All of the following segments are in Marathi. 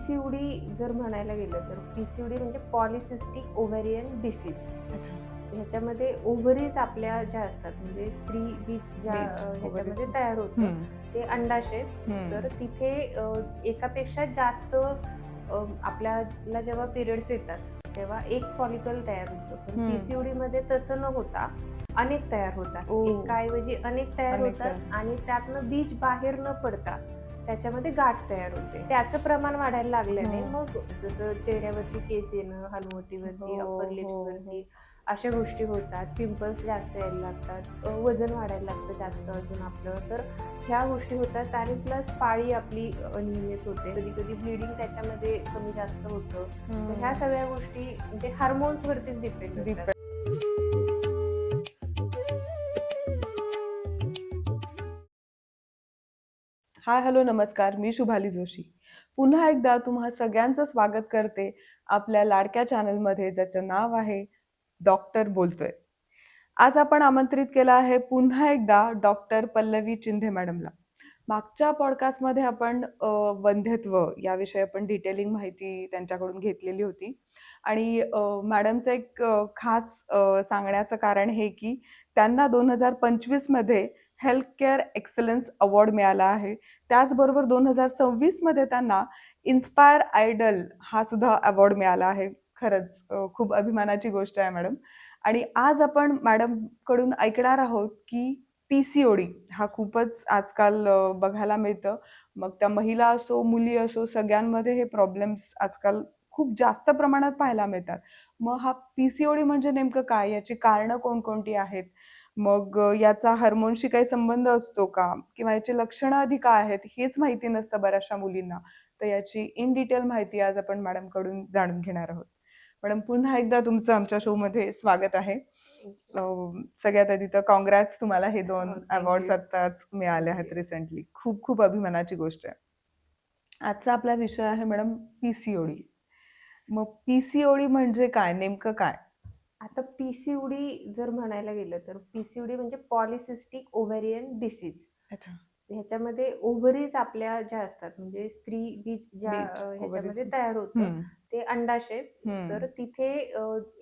पीसीओडी जर म्हणायला गेलं तर पीसीओडी म्हणजे पॉलिसिस्टिक ओव्हॅरियन डिसीज. अच्छा. ह्याच्यामध्ये ओव्हरीज आपल्या ज्या असतात म्हणजे स्त्री बीज ज्या बीज ओव्हरीज. ह्याच्यामध्ये तयार होतं ते अंडाशय. तर तिथे एकापेक्षा जास्त आपल्याला जेव्हा पिरियड्स येतात तेव्हा एक फॉलिकल तयार होतं. पण पीसीओडी मध्ये तसं न होता अनेक तयार होतात. ओ. एकाऐवजी अनेक तयार अनेक होतात तयार. आणि त्यातनं बीज बाहेर न पडता त्याच्यामध्ये गाठ तयार होते. त्याचं प्रमाण वाढायला लागल्याने मग जसं चेहऱ्यावरती केस येणं, हनुवटीवरती, अप्पर लिप्स वरती अशा गोष्टी होतात. पिंपल्स जास्त यायला लागतात, वजन वाढायला लागतं जास्त अजून आपलं. तर ह्या गोष्टी होतात आणि प्लस पाळी आपली अनियमित होते. कधी कधी ब्लिडिंग त्याच्यामध्ये कमी जास्त होतं. तर ह्या सगळ्या गोष्टी म्हणजे हार्मोन्स वरतीच डिपेंड असतात. हाय, हॅलो, नमस्कार. मी शुभाली जोशी. पुन्हा एकदा तुम्हा सगळ्यांचं स्वागत करते आपल्या लाडक्या चॅनलमध्ये, ज्याचं नाव आहे डॉक्टर बोलतोय. आज आपण आमंत्रित केलं आहे पुन्हा एकदा डॉक्टर पल्लवी चिंधे मॅडमला. मागच्या पॉडकास्टमध्ये आपण वंध्यत्व याविषयी आपण डिटेलिंग माहिती त्यांच्याकडून घेतलेली होती. आणि मॅडमचं एक खास सांगण्याचं कारण हे की त्यांना 2025 मध्ये हेल्थ केअर एक्सलन्स अवॉर्ड मिळाला आहे. त्याचबरोबर 2026 मध्ये त्यांना इन्स्पायर आयडल हा सुद्धा अवॉर्ड मिळाला आहे. खरंच खूप अभिमानाची गोष्ट आहे मॅडम. आणि आज आपण मॅडम कडून ऐकणार आहोत की पीसीओडी हा खूपच आजकाल बघायला मिळतं. मग त्या महिला असो, मुली असो, सगळ्यांमध्ये हे प्रॉब्लेम्स आजकाल खूप जास्त प्रमाणात पाहायला मिळतात. मग हा पीसीओडी म्हणजे नेमकं काय, याची कारणं कोणकोणती आहेत, मग याचा हार्मोनशी काही संबंध असतो का, किंवा याची लक्षणं आधी काय आहेत हेच माहिती नसतं बऱ्याचशा मुलींना. तर याची इन डिटेल माहिती आज आपण मॅडम कडून जाणून घेणार आहोत. मॅडम, पुन्हा एकदा तुमचं आमच्या शो मध्ये स्वागत आहे. सगळ्यात आधी तर कॉंग्रॅट्स तुम्हाला, हे 2 अवॉर्ड्स आताच मिळाले आहेत रिसेंटली. खूप खूप अभिमानाची गोष्ट आहे. आजचा आपला विषय आहे मॅडम पीसीओडी. मग पीसीओडी म्हणजे काय, नेमकं काय? आता पीसीओडी जर म्हणायला गेलं तर पीसीओडी म्हणजे पॉलिसिस्टिक ओव्हॅरियन डिसीज. अच्छा. ह्याच्यामध्ये ओव्हरीज आपल्या ज्या असतात म्हणजे स्त्री बीज ज्या बीज ह्याच्यामध्ये ओव्हरीज. तयार होतं ते अंडाशय. तर तिथे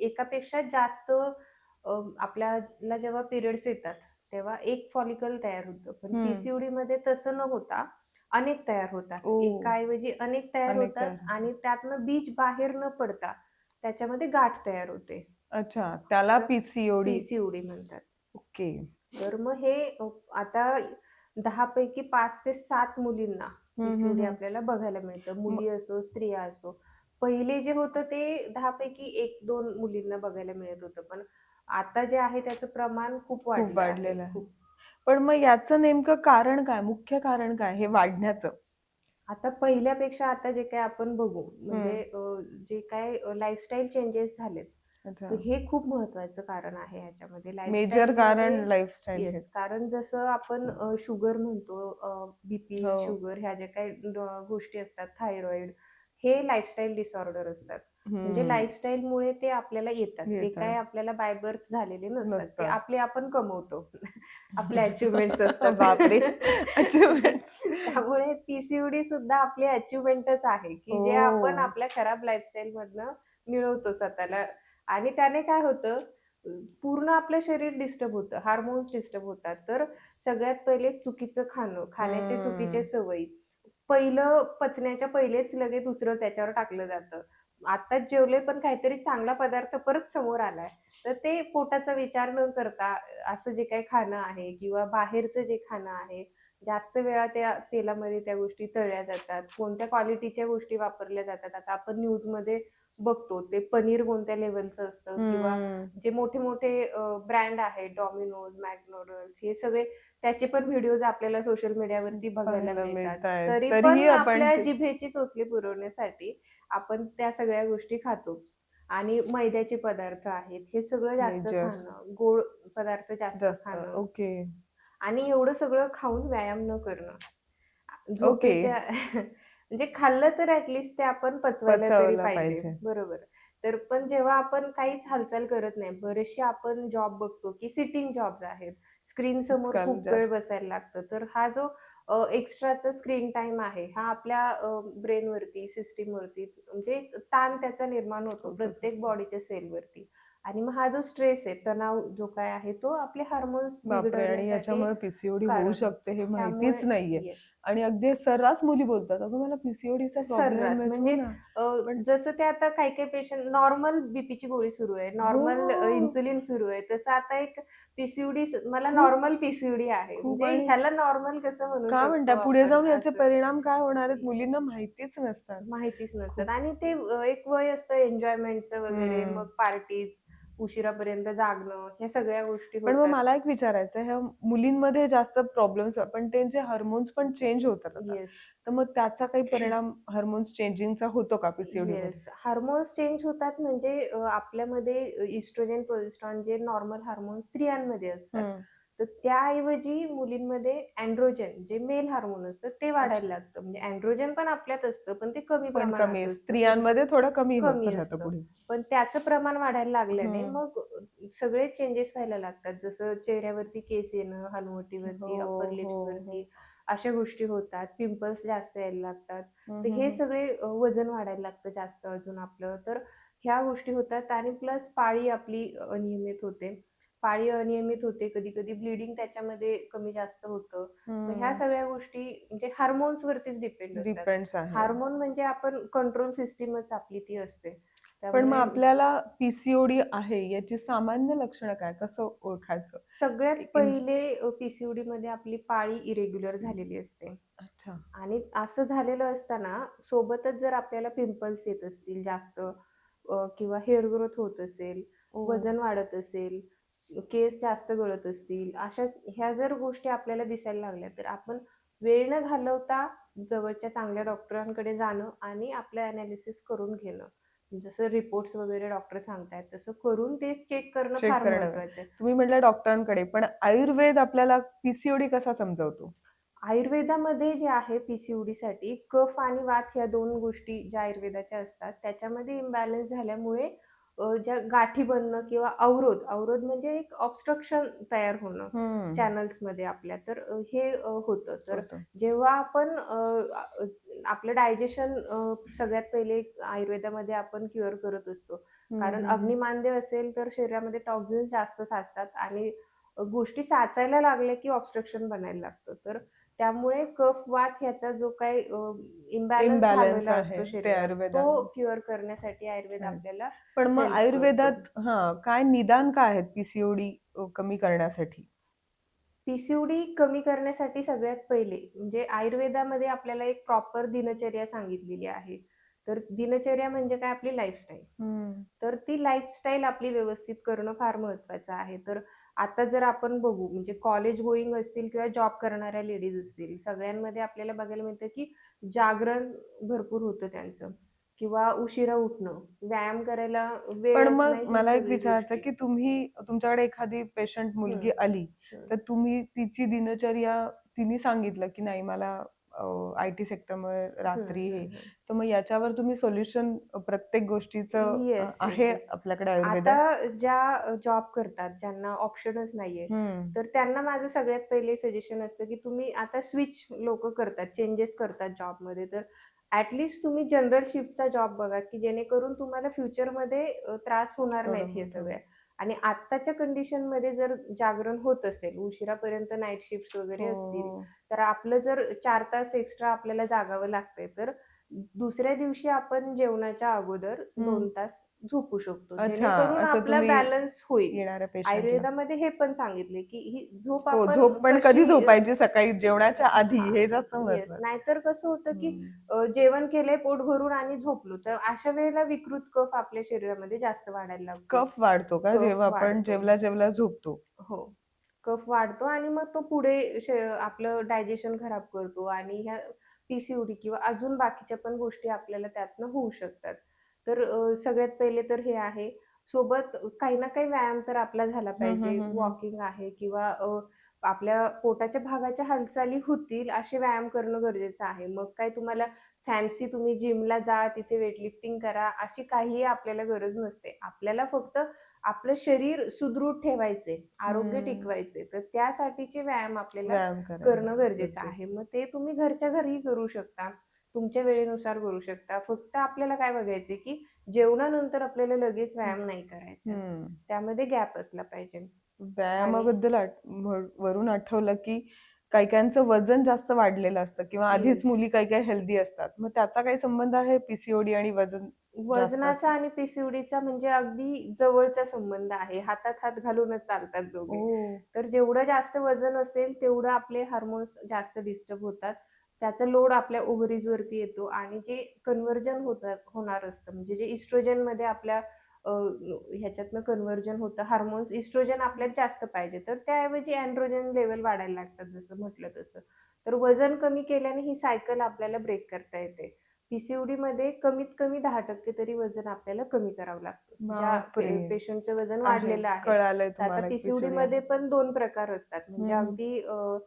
एकापेक्षा जास्त आपल्याला जेव्हा पिरियड्स येतात तेव्हा एक फॉलिकल तयार होतं. पण पीसीओडी मध्ये तसं न होता अनेक तयार होतात. ओ. एकाऐवजी अनेक तयार अनेक होतात तयार. आणि त्यातनं बीज बाहेर न पडता त्याच्यामध्ये गाठ तयार होते. अच्छा, त्याला पीसीओडी. पीसीओडी म्हणतात. ओके. तर मग हे आता 10 पैकी 5 ते 7 मुलींना पीसीओडी आपल्याला बघायला मिळतं. मुली असो, स्त्रिया असो. पहिले जे होतं ते 10 पैकी 1-2 मुलींना बघायला मिळत होतं. पण आता जे आहे त्याचं प्रमाण खूप खूप वाढलं आहे. वाढलेलं आहे. पण मग याचं नेमकं कारण काय, मुख्य कारण काय हे वाढण्याचं? आता पहिल्यापेक्षा आता जे काही आपण बघू म्हणजे जे काय लाईफस्टाईल चेंजेस झालेत. तर हे खूप महत्वाचं कारण आहे ह्याच्यामध्ये मेजर कारण लाईफस्टाईलमध्ये. लाईफस्टाईल हे. येस, कारण जसं आपण शुगर म्हणतो, बीपी, हो. शुगर ह्या ज्या काही गोष्टी असतात, थायरॉइड, हे लाईफस्टाईल डिसऑर्डर असतात. म्हणजे लाईफस्टाईलमुळे ते आपल्याला येतात. ते काय आपल्याला बाय बर्थ झालेले नसतात. ते आपले आपण कमवतो. आपले अचिव्हमेंट्स असतात. बापरे. अचिव्हमेंट्स. त्यामुळे पीसीओडी सुद्धा आपली अचिव्हमेंटच आहे की जे आपण आपल्या खराब लाईफस्टाईल मधनं मिळवतो स्वतःला. आणि त्याने काय होतं, पूर्ण आपलं शरीर डिस्टर्ब होतं, हार्मोन्स डिस्टर्ब होतात. तर सगळ्यात पहिले चुकीचं खाणं, खाण्याचे चुकीचे सवयी. पहिलं पचण्याच्या पहिलेच लगेच दुसरं त्याच्यावर टाकलं जातं. आताच जेवले पण काहीतरी चांगला पदार्थ परत समोर आलाय, तर ते पोटाचा विचार न करता असं जे काही खाणं आहे किंवा बाहेरचं जे खाणं आहे, जास्त वेळा त्या तेलामध्ये त्या गोष्टी तळल्या जातात. कोणत्या क्वालिटीच्या गोष्टी वापरल्या जातात. आता आपण न्यूजमध्ये बघतो ते पनीर कोणत्या लेवलचं असतं किंवा जे मोठे मोठे ब्रँड आहेत, डॉमिनोज, मॅकडोनल्ड्स, हे सगळे त्याचे पण व्हिडिओज आपल्याला सोशल मीडियावरती बघायला मिळतात. तरी तरीही पण आपण आपल्या जिभेची चोचली पुरवण्यासाठी आपण त्या सगळ्या गोष्टी खातो. आणि मैद्याचे पदार्थ आहेत, हे सगळं जास्त मेजर खाणं, गोड पदार्थ जास्त जास्त. खाणं ओके. आणि एवढं सगळं खाऊन व्यायाम न करणं. ओके. झोपेच्या म्हणजे खाल्लं तर ऍटलिस्ट ते आपण पचवायला तरी पचवलं पाहिजे. पाहिजे. बरोबर. तर पण जेव्हा आपण काहीच हालचाल करत नाही, बरेचसे आपण जॉब बघतो की सिटिंग जॉब्स आहेत. स्क्रीन समोर आजकाल खूप वेळ जास्त. बसायला लागतं. तर हा जो एक्स्ट्राचा स्क्रीन टाइम आहे हा आपल्या ब्रेनवरती, सिस्टीमवरती म्हणजे एक ताण त्याचा निर्माण होतो होतच प्रत्येक असतं. बॉडीच्या सेलवरती. आणि मग हा जो स्ट्रेस आहे, तणाव जो काय आहे, तो आपले हार्मोन्स बापरे! आणि बिघडवण्यासाठी ह्याच्यामुळे पीसीओडी होऊ कारण शकते होतं. हे ह्यामुळे माहितीच नाहीये. येस. आणि अगदी सर्रास मुली बोलतात, "अगं मला पीसीओडीचा प्रॉब्लेम सर्रास आहे." हो म्हणजे ना. अ, पण जसं ते आता काही-काही पेशंट नॉर्मल बीपीची गोळी सुरू आहे, हो, नॉर्मल हो. इन्सुलिन सुरू आहे. तसं आता एक पीसीओडी मला खूप, नॉर्मल पीसीओडी आहे. खूप. म्हणजे आणि ह्याला नॉर्मल कसं म्हणू काय म्हणता शकतो पुढे आपण जाऊन याचे असं. परिणाम काय होणार आहेत मुलींना माहितीच नसतात. माहितीच नसतात खूप. आणि ते एक वय असतं एन्जॉयमेंटचं वगैरे, हं. मग पार्टीज, उशिरापर्यंत जागणं, ह्या सगळ्या गोष्टी पण मग होतात. मला एक विचारायचं आहे, ह्या मुलींमध्ये जास्त प्रॉब्लेम्स पण त्यांचे हार्मोन्स पण चेंज होतात आता. येस. तर मग त्याचा काही परिणाम हार्मोन्स चेंजिंगचा होतो का पीसीओडीमध्ये? येस. हार्मोन्स चेंज होतात म्हणजे आपल्यामध्ये इस्ट्रोजन, प्रोजेस्टेरॉन जे नॉर्मल हार्मोन्स स्त्रियांमध्ये असतात. हं. तर त्याऐवजी मुलींमध्ये अँड्रोजन जे मेल हार्मोन असतं ते वाढायला अच्छा. लागतं. म्हणजे अँड्रोजन पण आपल्यात असतं, पण ते कमी पण कमी प्रमाणात असतं. स्त्रियांमध्ये थोडं कमी होत कमी राहतं असतं. पुढे. पण त्याचं प्रमाण वाढायला लागल्याने हं. मग सगळे चेंजेस व्हायला लागतात. जसं चेहऱ्यावरती केस येणं, हो, हनुवटीवरती, अपर हो, हो. लिप्सवरती अशा गोष्टी होतात. पिंपल्स जास्त यायला लागतात. हं, तर हं, हे हं. सगळे वजन वाढायला लागतं जास्त अजून आपलं. तर ह्या गोष्टी होतात आणि प्लस पाळी आपली अनियमित होते. पाळी अनियमित होते, कधी-कधी ब्लीडिंग त्याच्यामध्ये कमी जास्त होतं. मग ह्या हं. सगळ्या गोष्टी म्हणजे हार्मोन्सवरतीच डिपेंड असतात. डिपेंड्स आहे. हार्मोन म्हणजे आपण कंट्रोल सिस्टमच आपली ती असते. पण मग त्यामुळे आपल्याला पीसीओडी आहे याची सामान्य लक्षणं काय? कसं ओळखायचं? सगळ्यात एक पहिले पीसीओडीमध्ये आपली पाळी इरेग्युलर झालेली असते. अच्छा. आणि असं झालेलं असताना सोबतच जर आपल्याला पिंपल्स येत असतील जास्त किंवा हेअर ग्रोथ होत असेल, ओह! वजन वाढत असेल, केस जास्त गळत असतील, अशा ह्या जर गोष्टी आपल्याला दिसायला लागल्या, तर आपण वेळ न घालवता जवळच्या चांगल्या डॉक्टरांकडे जाणं आणि आपलं एनालिसिस करून घेणं. जसं रिपोर्ट्स वगैरे डॉक्टर सांगतायत तसं करून ते चेक करणं चेक फार करणं. महत्वाचं आहे. तुम्ही म्हटलं डॉक्टरांकडे, पण आयुर्वेद आपल्याला पीसीओडी कसा समजावतो? आयुर्वेदामध्ये जे आहे पीसीओडीसाठी कफ आणि वात ह्या 2 गोष्टी ज्या आयुर्वेदाच्या असतात, त्याच्यामध्ये इम्बॅलन्स झाल्यामुळे ज्या गाठी बनणं किंवा अवरोध म्हणजे एक ऑब्स्ट्रक्शन तयार होणं हं. चॅनल्समध्ये आपल्या, तर हे होतं. तर होतं. जेव्हा आपण आपलं डायजेशन सगळ्यात पहिले आयुर्वेदामध्ये आपण क्युअर करत असतो. हं, कारण हं, हं. अग्निमांद्य असेल तर शरीरामध्ये टॉक्सिन्स जास्त साचतात आणि गोष्टी साचायला लागल्या की ऑब्स्ट्रक्शन बनायला लागतं. तर त्यामुळे कफ, वात ह्याचा जो काही इम्बॅलन्स इम्बॅलन्स झालेला आहे असतो ते शरीरात, तो आयुर्वेदामध्ये. क्युअर करण्यासाठी आयुर्वेद आहे. आपल्याला पण मग हेल्प करतो. आयुर्वेदात काय निदान काय आहेत पीसीओडी कमी करण्यासाठी? पीसीओडी कमी करण्यासाठी सगळ्यात पहिले म्हणजे आयुर्वेदामध्ये आपल्याला एक प्रॉपर दिनचर्या सांगितलेली आहे. तर दिनचर्या म्हणजे काय आपली लाईफस्टाईल. हं. तर ती लाईफस्टाईल आपली व्यवस्थित करणं फार महत्वाचं आहे. तर आता जर आपण बघू म्हणजे कॉलेज गोईंग असतील किंवा जॉब करणाऱ्या लेडीज असतील, सगळ्यांमध्ये आपल्याला बघायला मिळतं की जागरण भरपूर होतं त्यांचं किंवा उशिरा उठणं, व्यायाम करायला पण वेळच मग नाही, ही मला एक सगळी विचारायचं गोष्टी. की तुमच्याकडे एखादी पेशंट हं, मुलगी आली, हं, तर तुम्ही तिची दिनचर्या तिने सांगितलं की नाही मला आय-टी सेक्टरमध्ये हं, रात्री हे, हं, हं. तर मग याच्यावर तुम्ही सोल्युशन प्रत्येक गोष्टीचं येस, येस, आहे येस. आपल्याकडे आता आयुर्वेदात? ज्या जॉब करतात, ज्यांना ऑप्शनच नाहीये, हं. तर त्यांना माझं सगळ्यात पहिले सजेशन असतं, की तुम्ही आता स्विच लोकं करतात, चेंजेस करतात जॉबमध्ये. तर ॲट तुम्ही जनरल शिफ्टचा जॉब बघा, की जेणेकरून तुम्हाला फ्युचरमध्ये त्रास होणार नाहीत थोडं हे बहुत. हो. सगळ्या. आणि आत्ताच्या कंडिशनमध्ये जर जागरण होत असेल, उशिरापर्यंत नाईट शिफ्ट्स वगैरे हो, असतील, हो. तर आपलं जर 4 तास एक्स्ट्रा आपल्याला जागावं लागतंय, तर दुसऱ्या दिवशी आपण जेवणाच्या अगोदर हं. 2 तास झोपू शकतो. अच्छा, जेणेकरून असं आपला तुम्ही बॅलन्स होईल. येणाऱ्या पेशंटला. आयुर्वेदामध्ये हे पण सांगितले, की ही झोप हो, आपण झोप पण कधी कशी झोपायची सकाळी जेवणाच्या आधी हां, हे जास्त येस. महत्वाचं. नाहीतर कसं होतं, की हं. जेवण केलंय पोट भरून आणि झोपलो, तर अशा वेळेला विकृत कफ आपल्या शरीरामध्ये जास्त वाढायला लागतो. कफ वाढतो का कफ जेव्हा आपण वाढतो. जेवल्या-जेवल्या झोपतो? हो. कफ वाढतो आणि मग तो पुढे आपलं डायजेशन खराब करतो आणि ह्या पीसीओडी किंवा अजून बाकीच्या पण गोष्टी आपल्याला त्यातनं होऊ शकतात. तर सगळ्यात पहिले तर हे आहे. सोबत काही ना काही व्यायाम तर आपला झाला हं, पाहिजे. हं, हं, हं. वॉकिंग आहे किंवा आपल्या पोटाच्या भागाच्या हालचाली होतील असे व्यायाम करणं गरजेचं आहे. मग काय तुम्हाला फॅन्सी तुम्ही जिमला जा, तिथे वेटलिफ्टिंग करा, अशी काहीही आपल्याला गरज नसते. आपल्याला फक्त आपलं शरीर सुदृढ ठेवायचे, आरोग्य हम्म. टिकवायचे, तर त्यासाठीचे व्यायाम आपल्याला व्यायाम करायला करणं गरजेचं गरजेचं. आहे. मग ते तुम्ही घरच्या घरीही करू शकता, तुमच्या वेळेनुसार करू शकता. फक्त आपल्याला काय बघायचे की जेवणानंतर आपल्याला लगेच व्यायाम नाही करायचा, हम्म. त्यामध्ये गॅप असला पाहिजे. आणि व्यायामाबद्दल वरून आठवलं की काही काहींचं वजन जास्त वाढलेलं असतं किंवा आधीच येस, मुली काही काही हेल्दी असतात, मग त्याचा काही संबंध आहे पीसीओडी आणि वजन जास्त वजनाचा असतं? आणि पीसीओडीचा म्हणजे अगदी जवळचा संबंध आहे. हातात हात घालूनच चालतात ओ. दोघे. तर जेवढं जास्त वजन असेल तेवढं आपले हार्मोन्स जास्त डिस्टर्ब होतात. त्याचा लोड आपल्या ओव्हरीज वरती येतो आणि जे कन्व्हर्जन होणार असतं, म्हणजे जे इस्ट्रोजनमध्ये आपल्या ह्याच्यातनं कन्व्हर्जन होतं, हार्मोन्स इस्ट्रोजन आपल्यात जास्त पाहिजे, तर त्याऐवजी अँड्रोजन लेव्हल वाढायला लागतात, जसं म्हटलं तसं. तर वजन कमी केल्याने ही सायकल आपल्याला ब्रेक करता येते. पीसीओडी मध्ये कमीत कमी 10% तरी वजन आपल्याला कमी करावं लागतं. ज्या बापरे. पेशंटचं वजन आहे, वाढलेलं आहे. कळालंय तर आता तुम्हाला पीसीओडी पीसीओडी मध्ये आहे. पण 2 प्रकार असतात. म्हणजे हम्म. अगदी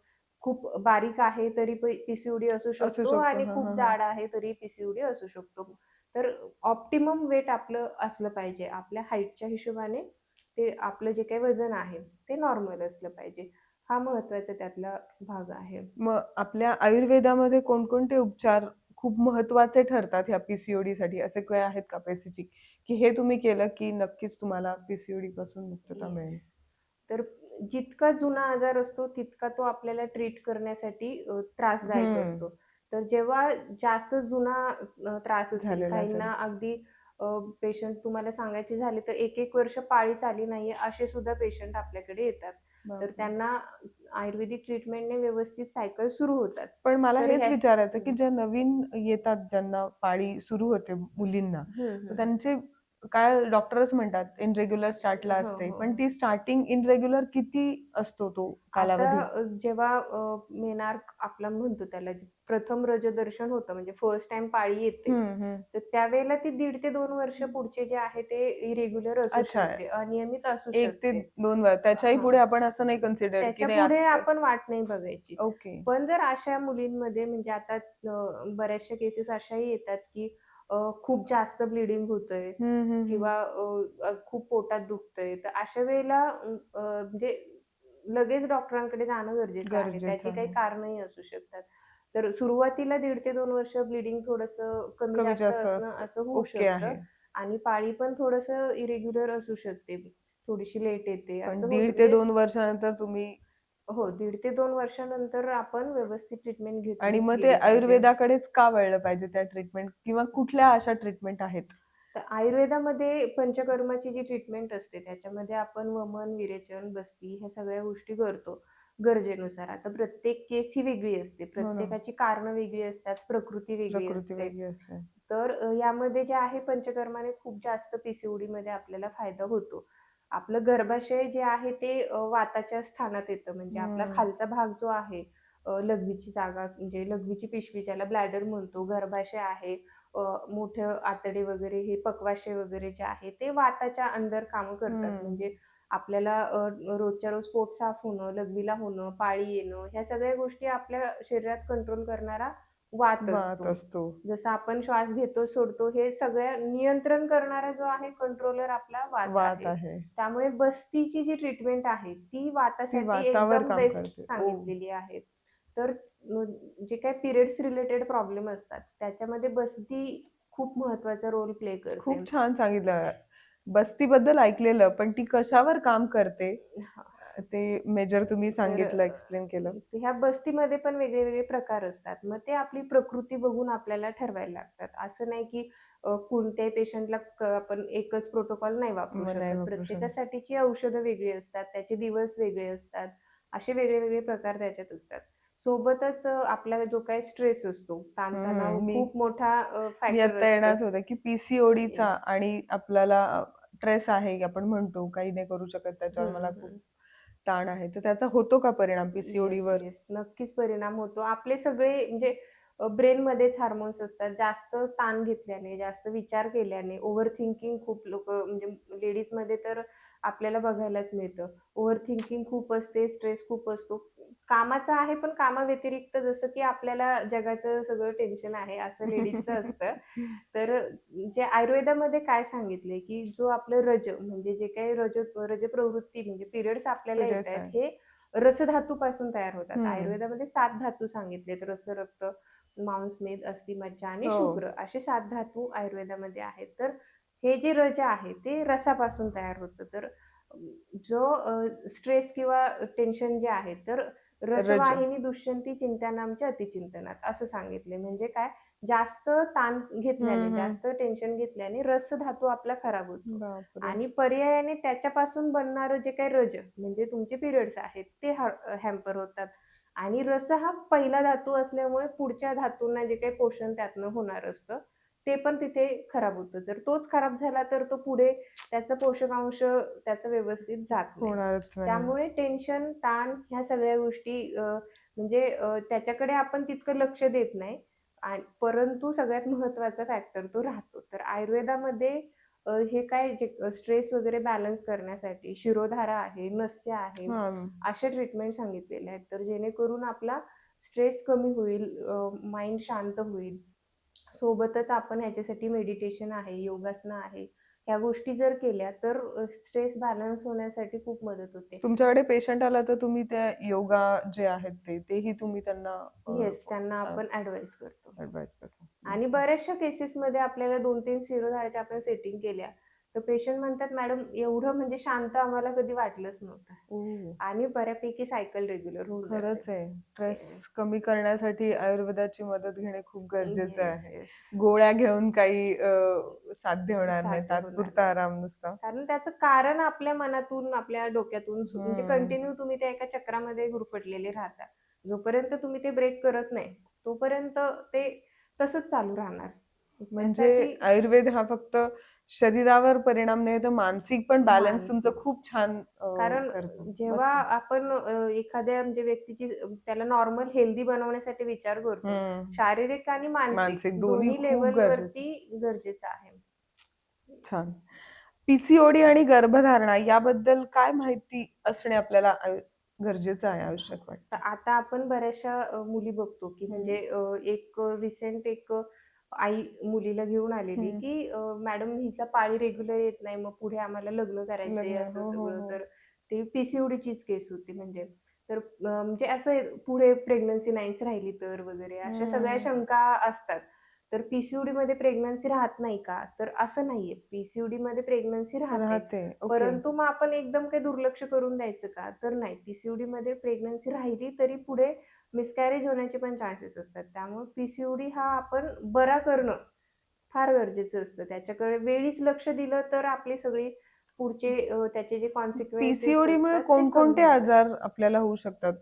खूप बारीक आहे तरी पीसीओडी असू असू शकतो शकतो. आणि हा खूप हा हा. जाड आहे तरी पीसीओडी असू शकतो. तर ऑप्टिमम वेट आपलं असलं पाहिजे. आपल्या हाईटच्या हिशोबाने ते आपलं जे काही वजन आहे ते नॉर्मल असलं पाहिजे. हा महत्वाचा त्यातला भाग आहे. मग आपल्या आयुर्वेदामध्ये कोणकोणते उपचार खूप महत्वाचे ठरतात ह्या पीसीओडी साठी, असे काही आहेत का स्पेसिफिक, की हे तुम्ही केलं की नक्कीच तुम्हाला पीसीओडी पासून मुक्तता मिळेल? येस. तर जितका जुना आजार असतो तितका तो आपल्याला ट्रीट करण्यासाठी त्रासदायक हम्म. असतो. तर जेव्हा जास्त जुना त्रास असेल, झालेलं असेल. काहींना अगदी पेशंट तुम्हाला सांगायचे झाले तर 1-1 वर्ष पाळीच आली नाहीये असे सुद्धा पेशंट आपल्याकडे येतात. तर बापरे. त्यांना आयुर्वेदिक ट्रीटमेंटने व्यवस्थित सायकल सुरू होतात. पण मला तर हेच ह्या विचारायचं की हं. ज्या नवीन येतात, ज्यांना पाळी सुरू होते मुलींना, हं, तर हं. त्यांचे काय डॉक्टरच म्हणतात इनरेग्युलर स्टार्टला हो, असते, हो. पण ती स्टार्टिंग इनरेग्युलर किती असतो तो आता कालावधी? जेव्हा मेनार्क आपला म्हणतो त्याला, जे प्रथम रजदर्शन होतं म्हणजे फर्स्ट टाइम पाळी येते, हम्म. तर त्यावेळेला ती 1.5 ते 2 वर्ष पुढचे जे आहे ते इरेग्युलर असू अच्छा, शकते, अनियमित असू 1 ते शकते. 2 वेळा त्याच्याही हां. पुढे आपण असं नाही कन्सिडर की त्याच्या नाही पुढे आता. आपण वाट नाही बघायची. ओके. पण जर अशा मुलींमध्ये म्हणजे आता बऱ्याचशा केसेस अशाही येतात, की खूप जास्त ब्लीडिंग होतंय हम्म. किंवा खूप पोटात दुखतंय. तर अशा वेळेला म्हणजे लगेच डॉक्टरांकडे जाणं गरजेचं आहे. गरजेचं त्याची काही आहे. कारणंही असू शकतात. तर सुरुवातीला 1.5 ते 2 वर्ष ब्लीडिंग थोडंसं कमी कमी जास्त जास्त असणं असतं. असं होऊ ओके शकतं आहे. आणि पाळी पण थोडंसं इरेग्युलर असू शकते. थोडीशी लेट येते पण असं होतं. 1.5 ते म्हणजे 2 वर्षानंतर तुम्ही. हो, 1.5 ते 2 वर्षानंतर आपण व्यवस्थित ट्रीटमेंट आणि घेतलीच मग ते गेली पाहिजे. आयुर्वेदाकडेच का वळलं पाहिजे त्या ट्रीटमेंट, किंवा कुठल्या अशा ट्रीटमेंट आहेत? तर आयुर्वेदामध्ये पंचकर्माची जी ट्रीटमेंट असते त्याच्यामध्ये आपण वमन, विरेचन, बस्ती ह्या सगळ्या गोष्टी करतो गरजेनुसार. आता प्रत्येक केस ही वेगळी असते. हो ना. प्रत्येकाची कारणं वेगळी असतात, प्रकृती वेगळी प्रकृती असते. वेगळी असते. तर यामध्ये जे आहे पंचकर्माने खूप जास्त पीसीओडीमध्ये आपल्याला फायदा होतो. आपलं गर्भाशय जे आहे ते वाताच्या स्थानात येतं. म्हणजे आपला हम्म. खालचा भाग जो आहे, लघवीची जागा म्हणजे लघवीची पिशवी ज्याला ब्लॅडर म्हणतो, गर्भाशय आहे, मोठं आतडे वगैरे हे पक्वाशय वगैरे जे आहे ते वाताच्या अंडर कामं करतात. हम्म. म्हणजे आपल्याला रोजच्या रोज पोट साफ होणं, लघवीला होणं, पाळी येणं ह्या सगळ्या गोष्टी आपल्या शरीरात कंट्रोल करणारा वात वात असतो. असतो. जसं आपण श्वास घेतो, सोडतो हे सगळं नियंत्रण करणारा जो आहे कंट्रोलर आपला वात वात आहे. आहे. त्यामुळे बस्तीची जी ट्रीटमेंट आहे ती ती वातासाठी वातावर एकदम काम बेस्ट करते. ओ. सांगितलेली आहे. तर जे काही पिरियड्स रिलेटेड प्रॉब्लेम असतात त्याच्यामध्ये बस्ती खूप महत्वाचा रोल प्ले करते. खूप छान सांगितलं. बस्तीबद्दल ऐकलेलं, पण ती कशावर काम करते हा. ते मेजर तुम्ही तर सांगितलं, एक्सप्लेन केलं. ह्या बस्तीमध्ये पण वेगळे प्रकार असतात. मग ते आपली प्रकृती बघून आपल्याला ठरवायला लागतात. असं नाही की कोणत्याही पेशंटला आपण एकच प्रोटोकॉल नाही वापरू मग नाही शकत. वापरू शकत. प्रत्येकासाठीची औषधं वेगळी असतात, त्याचे दिवस वेगळे असतात. असे वेगळे प्रकार त्याच्यात असतात. सोबतच आपला जो काही स्ट्रेस असतो, ताणतणाव मी खूप मोठा मी फॅक्टर आता असतो. येणार होते की पीसीओडीचा येस. आणि आपल्याला स्ट्रेस आहे, आपण म्हणतो काही नाही करू शकत त्याच्यावर, मला हं, खूप हं. ताण आहे, तर त्याचा होतो का परिणाम येस, पीसीओडीवर? येस. नक्कीच परिणाम होतो. आपले सगळे म्हणजे ब्रेन मध्येच हार्मोन्स असतात. जास्त ताण घेतल्याने, जास्त विचार केल्याने, ओव्हर थिंकिंग खूप लोक म्हणजे लेडीज मध्ये तर आपल्याला बघायलाच मिळतं. ओव्हर थिंकिंग खूप असते, स्ट्रेस खूप असतो. कामाचा आहे, पण कामाव्यतिरिक्त जसं की आपल्याला जगाचं सगळं टेन्शन आहे असं लेडीजचं असतं. तर जे आयुर्वेदामध्ये काय सांगितले, की जो आपलं रज म्हणजे जे काही रज प्रवृत्ती म्हणजे पिरियड्स आपल्याला येत पिरियड्स आहेत, आहे. हे रसधातूपासून तयार होतात. हम्म. आयुर्वेदामध्ये 7 धातू सांगितलेत. रस, रक्त, मांस, मेद, अस्थि, मज्जा आणि हो. शुक्र असे 7 धातू आयुर्वेदामध्ये आहेत. तर हे जे रज आहे ते रसापासून तयार होतं. तर जो स्ट्रेस किंवा टेन्शन जे आहे तर रज. रसवाहिनी दुष्यंती चिंतनामच्या अतिचिंतनात असं सांगितले. म्हणजे काय, जास्त ताण घेतल्याने, हम्म. जास्त टेन्शन घेतल्याने रस धातू आपला खराब होतो बापरे. आणि पर्यायाने त्याच्यापासून बनणारं जे काही रज म्हणजे तुमचे पिरियड्स आहेत ते हॅम्पर होतात. आणि रस हा पहिला धातू असल्यामुळे पुढच्या धातूंना जे काही पोषण त्यातनं होणार असतं ते पण तिथे खराब होतं. जर तोच खराब झाला तर तो पुढे त्याचा पोषकांश त्याचं व्यवस्थित जात नाही. होणारच नाही. त्यामुळे टेन्शन, ताण ह्या सगळ्या गोष्टी म्हणजे त्याच्याकडे आपण तितकं लक्ष देत नाही. परंतु सगळ्यात महत्त्वाचा फॅक्टर तो राहतो. तर आयुर्वेदामध्ये हे काय जे स्ट्रेस वगैरे बॅलन्स करण्यासाठी शिरोधारा आहे, नस्य आहे, हा. अशा ट्रीटमेंट सांगितलेल्या आहेत. तर जेणेकरून आपला स्ट्रेस कमी होईल, माइंड शांत होईल. सोबतच आपण ह्याच्यासाठी मेडिटेशन आहे, योगासनं आहे. ह्या गोष्टी जर केल्या तर स्ट्रेस बॅलन्स होण्यासाठी खूप मदत होते. तुमच्याकडे पेशंट आला तर तुम्ही त्या योगा जे आहेत तेही तुम्ही त्यांना येस, त्यांना आपण ऍडवाइस करतो. ऍडवाइस करता. आणि मस्त. बऱ्याचशा केसेसमध्ये आपल्याला 2-3 शिरोधाऱ्याच्या आपण सेटिंग केल्या, तर पेशंट म्हणतात, "मॅडम एवढं म्हणजे शांत आम्हाला कधी वाटलंच नव्हतं." ओ, आणि बऱ्यापैकी सायकल रेग्युलर होऊन जाते. खरंच आहे. स्ट्रेस कमी करण्यासाठी आयुर्वेदाची मदत घेणे खूप गरजेचं येस, आहे. येस. गोळ्या घेऊन काही साध्य होणार नाही. साध्य होणार तात्पुरता नाही. आराम नुसता. कारण त्याचं कारण आपल्या मनातून, आपल्या डोक्यातून म्हणजे हम्म. कंटिन्यू तुम्ही त्या एका चक्रामध्ये गुरफटलेले राहता. जोपर्यंत तुम्ही ते ब्रेक करत नाही, तोपर्यंत ते तसंच चालू राहणार. म्हणजे त्यासाठी आयुर्वेद हा फक्त शरीरावर परिणाम नाही तर मानसिक पण बॅलन्स तुमचं मानसिक. खूप छान कारण करतं. जेव्हा मस्त. आपण एखाद्या म्हणजे व्यक्तीची त्याला नॉर्मल हेल्दी बनवण्यासाठी विचार करतो, हम्म. शारीरिक आणि मानसिक मानसिक दोन्ही दोन्ही खूप गरजेचं. लेव्हलवरती गरजेचं आहे. छान. पीसीओडी आणि गर्भधारणा याबद्दल काय माहिती असणे आपल्याला गरजेचं आहे आयुष्यात तर वाटतं? आता आपण बऱ्याचशा मुली बघतो, की म्हणजे एक रिसेंट एक आई मुलीला घेऊन आलेली, हम्म. की "मॅडम हिचा पाळी रेग्युलर येत नाही, मग पुढे आम्हाला लग्न करायचंय," लग्न. असं हो हो सगळं. हो. तर ते पीसीओडीचीच केस होती म्हणजे. तर म्हणजे असं पुढे प्रेग्नन्सी नाहीच राहिली तर वगैरे अशा सगळ्या हम्म. शंका असतात. तर पीसीओडी मध्ये प्रेग्नन्सी राहत नाही का? तर असं नाहीये. पीसीओडी मध्ये प्रेग्नन्सी राहते. राहते. ओके. परंतु मग आपण एकदम काही दुर्लक्ष करून द्यायचं का? तर नाही. पीसीओडी मध्ये प्रेग्नन्सी राहिली तरी पुढे मिसकॅरेज होण्याचे पण चान्सेस असतात. त्यामुळे पीसीओडी हा आपण बरा करणं फार गरजेचं असतं. त्याच्याकडे वेळीच लक्ष दिलं तर आपली सगळी पुढचे त्याचे जे कॉन्सिक्वेन्सेस पीसीओडी मुळे असतात ते कमी कोणकोणते होतात. आजार आपल्याला होऊ शकतात?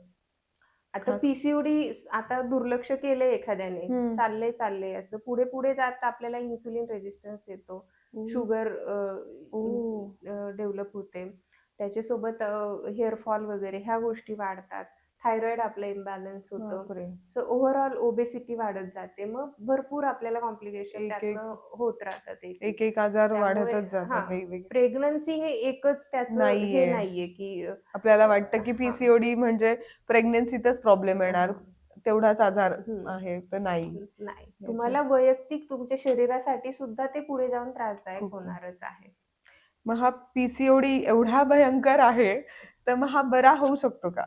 आता खास. पीसीओडी आता दुर्लक्ष केलंय एखाद्याने, हम्म. चाललंय असं पुढे पुढे जात आपल्याला इन्सुलिन रेझिस्टन्स येतो, ओ. शुगर ओ. डेव्हलप होते, त्याच्यासोबत हेअर फॉल वगैरे ह्या गोष्टी वाढतात, थायरॉइड आपलं इम्बॅलन्स होतं. बापरे. सो ओव्हरऑल ओबेसिटी वाढत जाते. मग भरपूर आपल्याला कॉम्प्लिकेशन एक एक त्यातनं होत राहतात एक एक. एक एक आजार त्यामुळे वाढतच जातात वेगवेगळे. प्रेग्नन्सी हे एकच त्याचं हे नाहीये. नाहीये, की आपल्याला वाटतं की हां. पीसीओडी म्हणजे प्रेग्नेन्सीतच प्रॉब्लेम येणार, हां. तेवढाच आजार हं. आहे तर नाही. नाही. याच्यात तुम्हाला वैयक्तिक तुमच्या शरीरासाठी सुद्धा ते पुढे जाऊन त्रासदायक खूप आहे. होणारच आहे. मग हा पीसीओडी एवढा भयंकर आहे तर मग हा बरा होऊ शकतो का?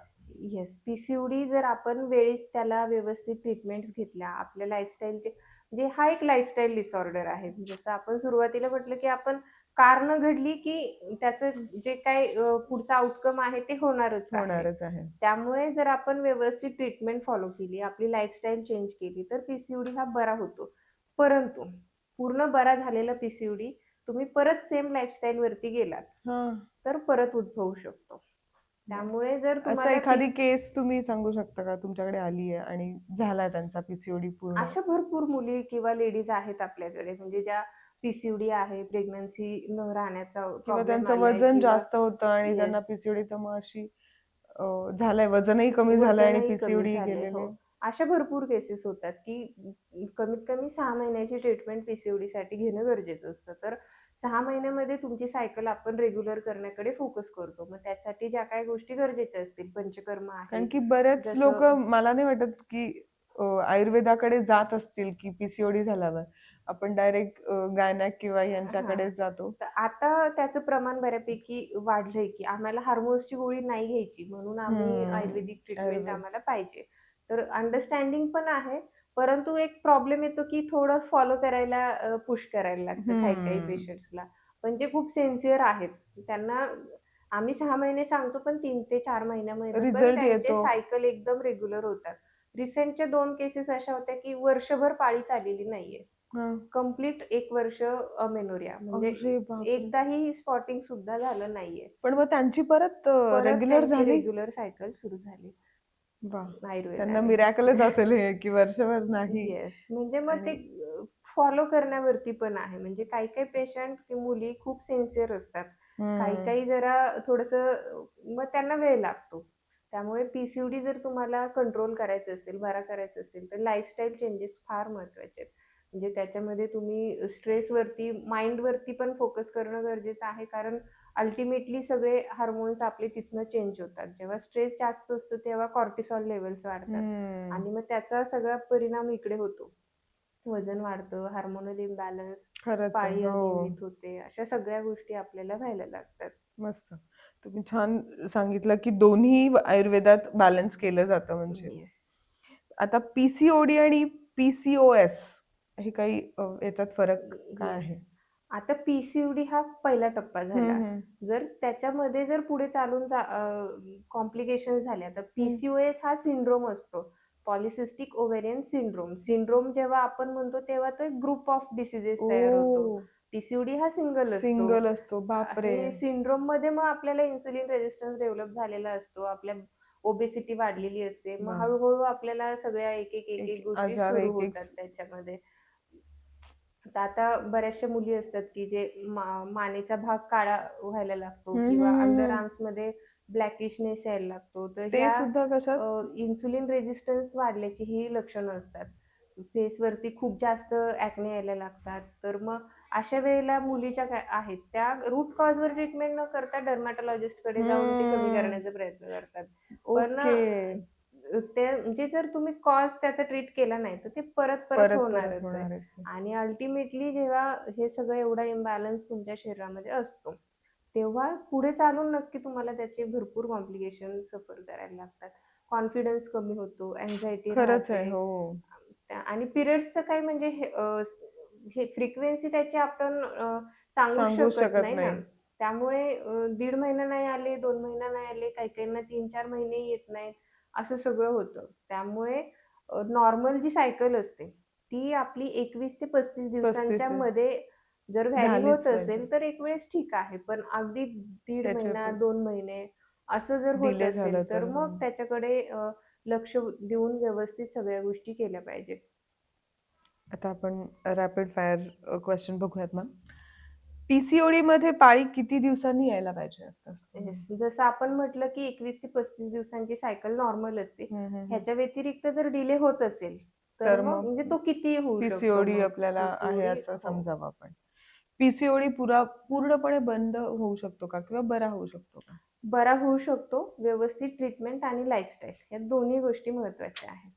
येस, पीसीओडी जर आपण वेळीच त्याला व्यवस्थित ट्रीटमेंट्स घेतल्या, आपल्या लाईफस्टाईलचे म्हणजे हा एक लाईफस्टाईल डिसऑर्डर आहे. जसं आपण सुरुवातीला म्हटलं, की आपण कारणं घडली, की त्याचं जे काही पुढचा आउटकम आहे ते होणारच आहे. होणारच आहे. त्यामुळे जर आपण व्यवस्थित ट्रीटमेंट फॉलो केली, आपली लाईफस्टाईल चेंज केली, तर पीसीओडी हा बरा होतो. परंतु पूर्ण बरा झालेला पीसीओडी तुम्ही परत सेम लाईफस्टाईलवरती गेलात, हा. तर परत उद्भवू शकतो. त्यामुळे जर असं तुम्हाला एखादी केस तुम्ही सांगू शकता का तुमच्याकडे आली आहे आणि झाला त्यांचा पीसीओडी पूर्ण? अशा भरपूर मुली किंवा लेडीज आहेत आपल्याकडे म्हणजे ज्या पीसीओडी आहे, प्रेग्नन्सी न राहण्याचा किंवा प्रॉब्लेम त्यांचं आलाय वजन किंवा जास्त होतं आणि त्यांना येस, पीसीओडी तर मग अशी झालंय, वजनही कमी झालंय आणि वजनही कमी पीसीओडी झालंय. गेलेले. हो. अशा भरपूर केसेस होतात की कमीत कमी 6 महिन्याची ट्रीटमेंट पीसीओडी साठी घेणं गरजेचं असतं. तर 6 महिन्यामध्ये तुमची सायकल आपण रेग्युलर करण्याकडे फोकस करतो. मग त्यासाठी ज्या काही गोष्टी गरजेच्या असतील, पंचकर्म कारण आहे, की बरेच लोक, जसं मला नाही वाटत की आयुर्वेदाकडे जात असतील की पीसीओडी झाल्यावर आपण डायरेक्ट गायनॅक किंवा हां. यांच्याकडेच जातो. तर आता त्याचं प्रमाण बऱ्यापैकी वाढलंय, की आम्हाला हार्मोन्सची गोळी नाही घ्यायची म्हणून आम्ही आयुर्वेदिक ट्रीटमेंट आयुर्वेद. आम्हाला पाहिजे. तर अंडरस्टँडिंग पण आहे. परंतु एक प्रॉब्लेम येतो, की थोडं फॉलो करायला पुश करायला लागतं काही-काही हम्म. पेशंट्सला. पण जे खूप सिन्सिअर आहेत, त्यांना आम्ही 6 महिने सांगतो, पण 3 ते 4 महिन्यामध्ये पण रिझल्ट त्यांचे येतो. सायकल एकदम रेग्युलर होतात. रिसेंटच्या 2 केसेस अशा होत्या, की वर्षभर पाळीच आलेली नाहीये. हं. कंप्लीट 1 वर्ष अमेनोरिया म्हणजे अरे बापरे! एकदाही स्पॉटिंग सुद्धा झालं नाहीये. पण मग त्यांची परत परत रेग्युलर त्यांची झाली? रेग्युलर सायकल सुरू झाली वाह! त्यांना आयुर्वेदाने. मिरॅकलच असेल हे, की वर्षभर नाही. येस. म्हणजे मग ते आणि फॉलो करण्यावरती पण आहे. म्हणजे काही-काही पेशंट की मुली खूप सिन्सिअर असतात. हम्म. काही-काही जरा थोडंसं मग त्यांना वेळ लागतो. त्यामुळे पीसीओडी जर तुम्हाला कंट्रोल करायचं असेल, बरा करायचा असेल, तर लाईफस्टाईल चेंजेस फार महत्त्वाचे आहेत. म्हणजे त्याच्यामध्ये तुम्ही स्ट्रेसवरती, माइंडवरती पण फोकस करणं गरजेचं आहे. कारण अल्टिमेटली सगळे हार्मोन्स आपले तिथनं चेंज होतात. जेव्हा स्ट्रेस जास्त असतो, तेव्हा कॉर्टिसॉल लेव्हल्स वाढतात हम्म. आणि मग त्याचा सगळा परिणाम इकडे होतो. वजन वाढतं, हार्मोनल इम्बॅलन्स, खरंच आहे. पाळी हो. अनियमित होते. अशा सगळ्या गोष्टी आपल्याला व्हायला लागतात. मस्त. तुम्ही छान सांगितलं, की दोन्ही आयुर्वेदात बॅलन्स केलं जातं म्हणजे. येस. आता पीसीओडी आणि पीसीओएस हे काही याच्यात फरक काय येस. आहे? आता पीसीओडी हा पहिला टप्पा झाला. हं. जर त्याच्यामध्ये जर पुढे चालून कॉम्प्लिकेशन झाल्या, तर हं. पीसीओएस हा सिंड्रोम असतो. Polycystic ovarian syndrome. सिंड्रोम जेव्हा आपण म्हणतो, तेव्हा तो एक ग्रुप ऑफ डिसीजेस तयार होतो. ओह! पीसीओडी हा सिंगल असतो. सिंगल असतो. बापरे! हे सिंड्रोममध्ये मग आपल्याला इन्सुलिन रेझिस्टन्स डेव्हलप झालेला असतो. आपल्या ओबेसिटी वाढलेली असते. मग वाह! हळू आपल्याला सगळ्या एक एक गोष्टी आजार सुरू एक-एक. होतात त्याच्यामध्ये. तर आता बऱ्याचशा मुली असतात, की जे मानेचा भाग काळा व्हायला लागतो हं, किंवा हं, हं, अंडर हं. आर्म्समध्ये ब्लॅकिशनेस यायला लागतो. तर ते ह्या सुद्धा कशात? इन्सुलिन रेझिस्टन्स वाढल्याची ही लक्षणं असतात. फेसवरती खूप जास्त ॲक्ने यायला लागतात. तर मग अशा वेळेला मुली काय आहेत, त्या रूट कॉजवर ट्रीटमेंट न करता डर्मॅटॉलॉजिस्टकडे जाऊन ते कमी हम्म. करण्याचा प्रयत्न करतात. पण ओके. ते म्हणजे जर तुम्ही कॉज त्याचा ट्रीट केला नाही, तर ते परत परत परत होणारच आहे. होणारच आहे. आणि अल्टिमेटली जेव्हा हे सगळं एवढा इम्बॅलन्स तुमच्या शरीरामध्ये असतो, तेव्हा पुढे चालून नक्की तुम्हाला त्याचे भरपूर कॉम्प्लिकेशन सफर करायला लागतात. कॉन्फिडन्स कमी होतो, अँक्झायटी खरंच आहे. राहते. हो. आणि पिरियड्सचं काही म्हणजे हे फ्रिक्वेन्सी त्याची आपण सांगूच सांगू शकत शकत नाही ना. नाही. त्यामुळे 1.5 महिना नाही आले, 2 महिना नाही आले, काही-काहींना 3-4 महिने येत नाहीत, असं सगळं होतं. त्यामुळे नॉर्मल जी सायकल असते, ती आपली 21 ते 35 35 दिवसांच्या मध्ये जर व्हॅरी होत झालीच पाहिजे. असेल, तर एक वेळेस ठीक आहे. पण अगदी 1.5 त्याच्या महिना, 2 महिने असं जर होत डिले झालं असेल, तर तर मग त्याच्याकडे लक्ष देऊन व्यवस्थित सगळ्या गोष्टी केल्या पाहिजेत. आता आपण रॅपिड फायर क्वेश्चन बघूयात मॅम. पीसीओडी मध्ये पाळी किती दिवसांनी यायला पाहिजे आता? येस. जसं आपण म्हटलं, की 21 ते 35 दिवसांची सायकल नॉर्मल असते. हम्म, हम्म, हम्म. ह्याच्या व्यतिरिक्त जर डिले होत असेल, तर तर मग मग म्हणजे तो कितीही होऊ शकतो पीसीओडी मग. आपल्याला आहे पीसीओडी असं हो. समजावं आपण. पीसीओडी पूर्णपणे बंद होऊ शकतो का किंवा बरा होऊ शकतो का? बरा होऊ शकतो. व्यवस्थित ट्रीटमेंट आणि लाईफस्टाईल या दोन्ही गोष्टी महत्त्वाच्या आहेत.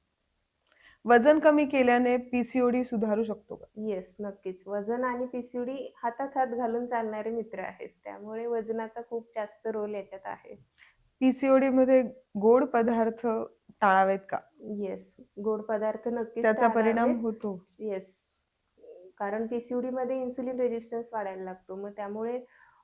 वजन कमी केल्याने पीसीओडी सुधारू शकतो का? येस, नक्कीच. वजन आणि पीसीओडी हातात हात घालून चालणारे मित्र आहेत. त्यामुळे वजनाचा खूप जास्त रोल याच्यात आहे. पीसीओडी मध्ये गोड पदार्थ टाळावेत का? येस, गोड पदार्थ नक्कीच त्याचा परिणाम टाळावेत. होतो. येस. कारण पीसीओडीमध्ये इन्सुलिन रेझिस्टन्स वाढायला लागतो. मग त्यामुळे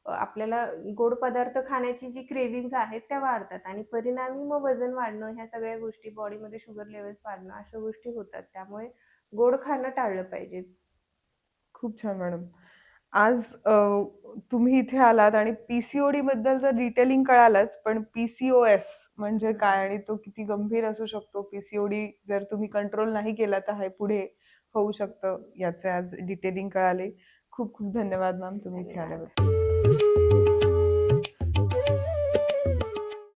आपल्याला गोड पदार्थ खाण्याची जी क्रेव्हिंग्ज आहेत त्या वाढतात आणि परिणामी मग वजन वाढणं, ह्या सगळ्या गोष्टी, बॉडीमध्ये शुगर लेव्हल्स वाढणं, अशा गोष्टी होतात. त्यामुळे गोड खाणं टाळलं पाहिजे. खूप छान मॅडम. आज तुम्ही इथे आलात आणि पीसीओडी बद्दल तर डिटेलिंग कळालंच, पण पीसीओएस म्हणजे काय आणि तो किती गंभीर असू शकतो, पीसीओडी जर तुम्ही कंट्रोल नाही केला तर हे पुढे होऊ शकतं, याचे आज डिटेलिंग कळाले. खूप खूप धन्यवाद मॅम, तुम्ही इथे धन्यवाद. आल्याबद्दल.